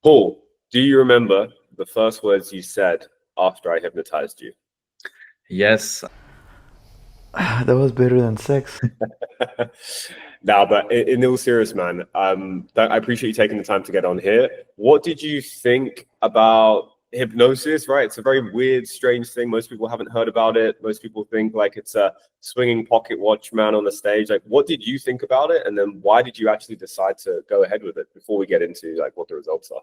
Paul, do you remember the first words you said after I hypnotized you? Yes. That was better than sex. Now, but in all serious, man, I appreciate you taking the time to get on here. What did you think about hypnosis? Right, it's a very weird, strange thing. Most people haven't heard about it. Most people think like it's a swinging pocket watch man on the stage. Like, what did you think about it, and then why did you actually decide to go ahead with it before we get into like what the results are?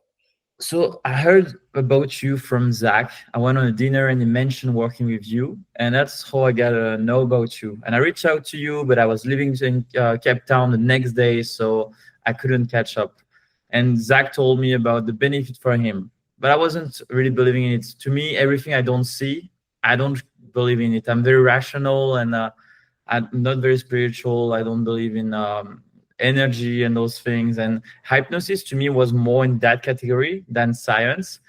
So I heard about you from Zach. I went on a dinner and he mentioned working with you, and that's how I got to know about you. And I reached out to you, but I was living in Cape Town the next day, so I couldn't catch up. And Zach told me about the benefit for him, but I wasn't really believing in it. To me, everything I don't see, I don't believe in it. I'm very rational and I'm not very spiritual. I don't believe in energy and those things. And hypnosis to me was more in that category than science.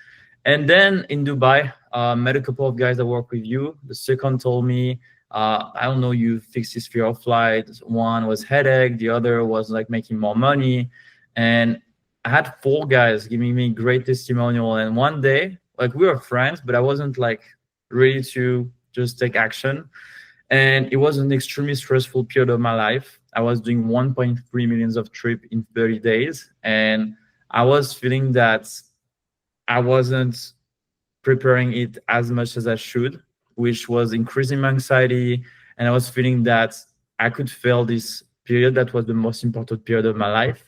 And then in Dubai, met a couple of guys that work with you. The second told me, I don't know, you fixed his fear of flight. One was headache, the other was like making more money. And I had four guys giving me great testimonial. And one day, like we were friends, but I wasn't like ready to just take action. And it was an extremely stressful period of my life. I was doing 1.3 millions of trip in 30 days, and I was feeling that I wasn't preparing it as much as I should, which was increasing my anxiety. And I was feeling that I could fail this period that was the most important period of my life.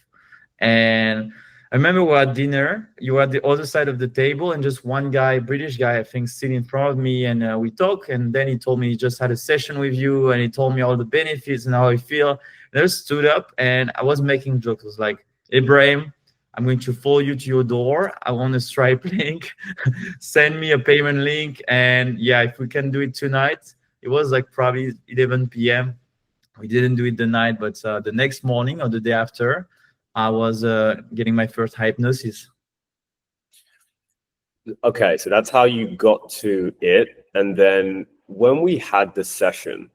And I remember we were at dinner. You were at the other side of the table, and just one guy, British guy, I think, sitting in front of me, and we talked. And then he told me he just had a session with you, and he told me all the benefits and how I feel. And I just stood up, and I was making jokes. I was like, "Ibrahim, I'm going to follow you to your door. I want a Stripe link. Send me a payment link, and yeah, if we can do it tonight." It was like probably 11 p.m. We didn't do it the night, but the next morning or the day after, I was getting my first hypnosis. Okay, so that's how you got to it. And then when we had the session,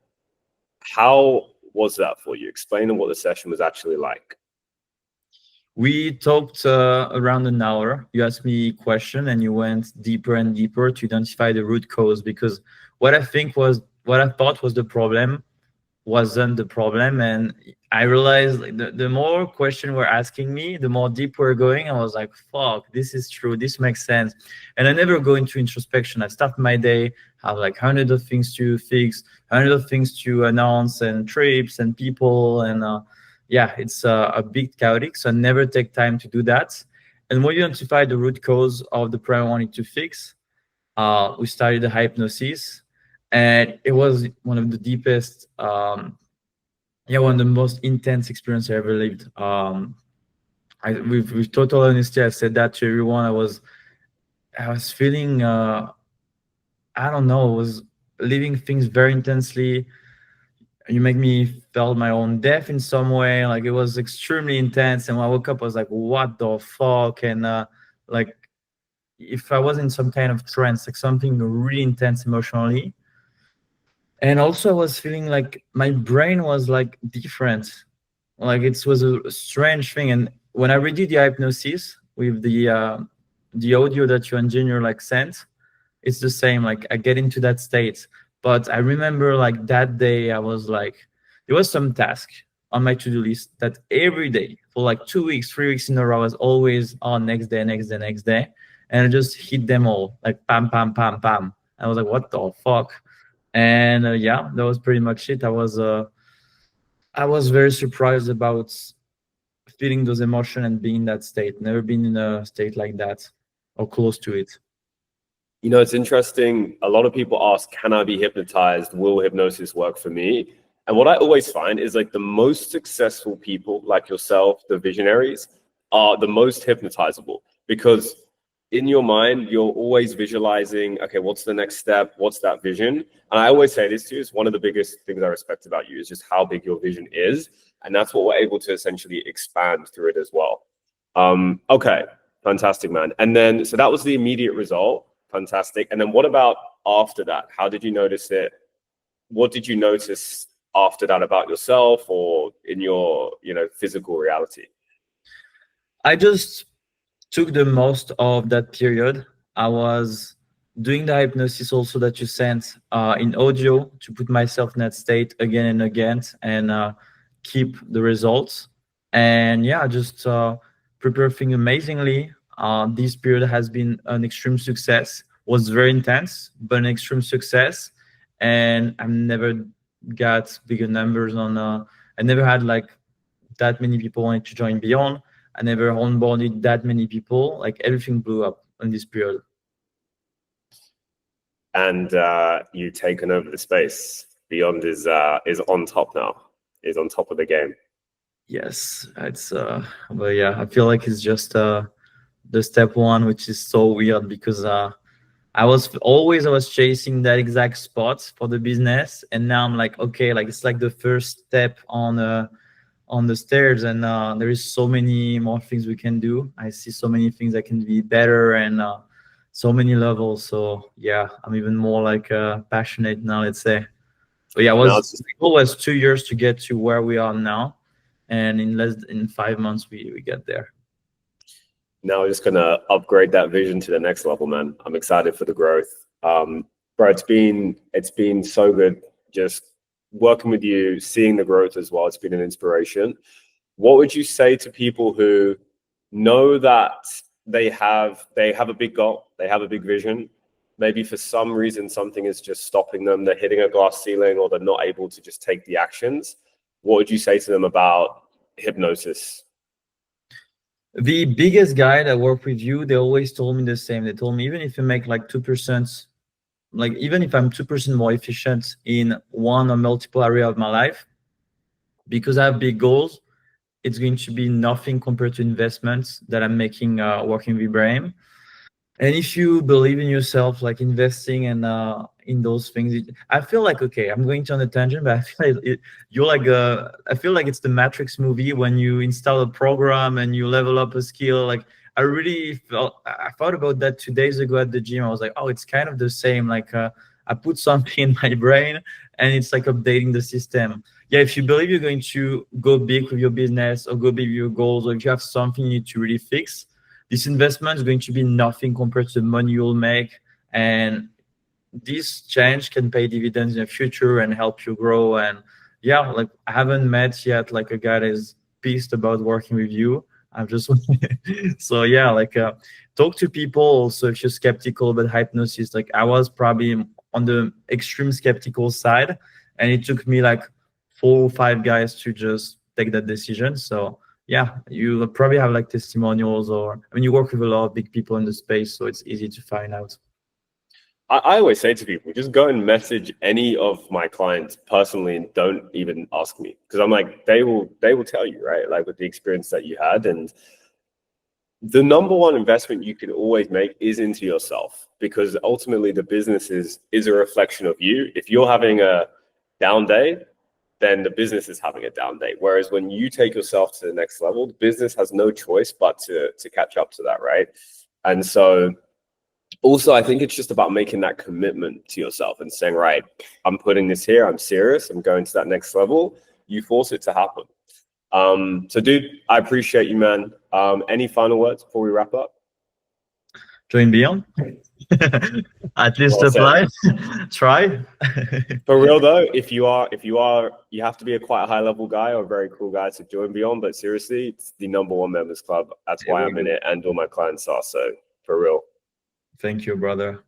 how was that for you? Explain what the session was actually like. We talked around an hour. You asked me a question, and you went deeper and deeper to identify the root cause. Because what I thought was the problem wasn't the problem. And I realized like, the more question we're asking me, the more deep we're going. I was like, fuck, this is true, this makes sense. And I never go into introspection. I start my day, have like hundreds of things to fix, hundreds of things to announce, and trips and people. And yeah, it's a bit chaotic, so I never take time to do that. And when you identify the root cause of the problem I wanted to fix, we started the hypnosis, and it was one of the deepest, yeah, one of the most intense experience I ever lived. With total honesty, I said that to everyone. I was feeling, I don't know, I was living things very intensely. You make me felt my own death in some way. Like it was extremely intense. And when I woke up, I was like, what the fuck? And like if I was in some kind of trance, like something really intense emotionally. And also I was feeling like my brain was like different. Like it was a strange thing. And when I redid the hypnosis with the audio that your engineer like sent, it's the same. Like I get into that state. But I remember like that day I was like, there was some task on my to-do list that every day for like 2 weeks, 3 weeks in a row, I was always on next day, next day, next day. And I just hit them all like pam, pam, pam, pam. I was like, what the fuck? And yeah, that was pretty much it. I was very surprised about feeling those emotions and being in that state. Never been in a state like that or close to it. You know, it's interesting. A lot of people ask, can I be hypnotized? Will hypnosis work for me? And what I always find is like the most successful people, like yourself, the visionaries, are the most hypnotizable because in your mind, you're always visualizing, okay, what's the next step? What's that vision? And I always say this to you, it's one of the biggest things I respect about you is just how big your vision is. And that's what we're able to essentially expand through it as well. Okay, fantastic, man. And then, so that was the immediate result. Fantastic. And then what about after that? How did you notice it? What did you notice after that about yourself or in your, physical reality? I just took the most of that period. I was doing the hypnosis also that you sent in audio to put myself in that state again and again and keep the results. And yeah, just prepare things amazingly. This period has been an extreme success. Was very intense, but an extreme success. And I've never got bigger numbers on. I never had like that many people wanted to join Beyond. I never onboarded that many people. Like everything blew up in this period. And you've taken over the space. Beyond is on top now. Is on top of the game. Yes, it's but yeah, I feel like it's just the step one, which is so weird because I was chasing that exact spot for the business, and now I'm like, okay, like it's like the first step on the stairs, and there is so many more things we can do. I see so many things that can be better, and so many levels. So yeah, I'm even more like passionate now, let's say. But yeah, Now the goal was 2 years to get to where we are now, and in 5 months we get there. now we're just gonna upgrade that vision to the next level, man. I'm excited for the growth. Bro, it's been so good just working with you, seeing the growth as well. It's been an inspiration. What would you say to people who know that they have a big goal, they have a big vision? Maybe for some reason something is just stopping them. They're hitting a glass ceiling, or they're not able to just take the actions. What would you say to them about hypnosis? The biggest guy that worked with you, they always told me the same. They told me even if you make like 2%, like even if I'm 2% more efficient in one or multiple area of my life, because I have big goals, it's going to be nothing compared to investments that I'm making working with Ibrahim. And if you believe in yourself, like investing and in those things, I feel like, okay, I'm going to on a tangent, but I feel like you're like I feel like it's the Matrix movie when you install a program and you level up a skill. Like I thought about that 2 days ago at the gym. I was like, oh, it's kind of the same. Like I put something in my brain and it's like updating the system. Yeah, if you believe you're going to go big with your business or go big with your goals, or if you have something you need to really fix, this investment is going to be nothing compared to the money you'll make. And this change can pay dividends in the future and help you grow. And yeah, like I haven't met yet like a guy that is pissed about working with you. I'm just so yeah, like talk to people also if you're skeptical about hypnosis. Like I was probably on the extreme skeptical side, and it took me like 4 or 5 guys to just take that decision. So yeah, you probably have like testimonials, or I mean, you work with a lot of big people in the space, so it's easy to find out. I always say to people, just go and message any of my clients personally and don't even ask me, because I'm like, they will tell you, right? Like with the experience that you had. And the number one investment you can always make is into yourself, because ultimately the business is a reflection of you. If you're having a down day, then the business is having a down day. Whereas when you take yourself to the next level, the business has no choice but to catch up to that, right? And so also, I think it's just about making that commitment to yourself and saying, right, I'm putting this here, I'm serious, I'm going to that next level. You force it to happen. So dude, I appreciate you, man. Any final words before we wrap up? Join Beyond. At least Well said. apply. Try. For real though, if you have to be a quite a high level guy or a very cool guy to join Beyond. But seriously, it's the #1 members club. That's why I'm in it, and all my clients are. So for real. Thank you, brother.